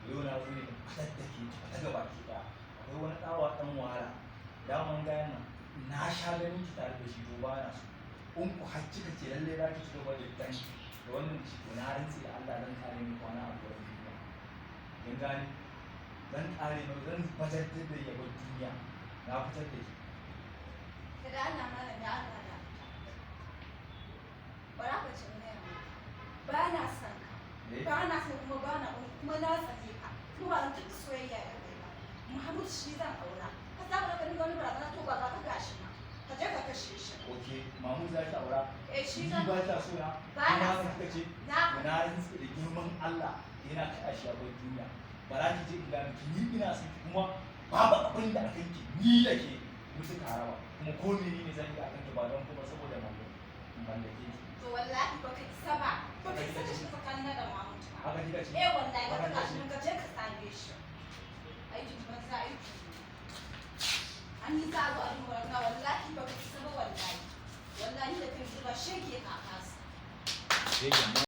yau na zo ne fitar da ke ta gaba ki da akwai wani ɗawa ɗan wahala daman gayan nan na sha ganin ki tare da shi to ba na so in ku har kika ce lallai za ki ci gaba da dan da wannan shi to na rantsi da Allah zan kare ni kwana a gurin duniya kin gane zan kare ni zan fitar da yabon duniya na fitar da ki da Allah malam ya Allah da bara ka ci ne ba na san ka ba na san kuma ba na kuma na tsane ka kuma ba zan taɓa soyayya da kai ba Muhammad shi zan aura ka saba da wani barazana to ba ka gashi ma ka je ka kashe shi okay mamu za ki aura shi ni ba ta so na ba na kuma kika ce na rantsi da girman Allah yana ta ashi a duniya ba za ki je in ga miki ni ina son ki kuma babu abin da akan ki ni da ke musu karawa kuma ko menene zan yi akan ki ba don kuma saboda mallake ki to wallahi baka isa ba baka isa da shi tsakanin da Muhammad haka kika ce wallahi ka tashi ka je ka same shi aiki ban za aiki an yi za a zo a duba ranka wallahi baka isa ba wallahi da kai zuba shege ka kasa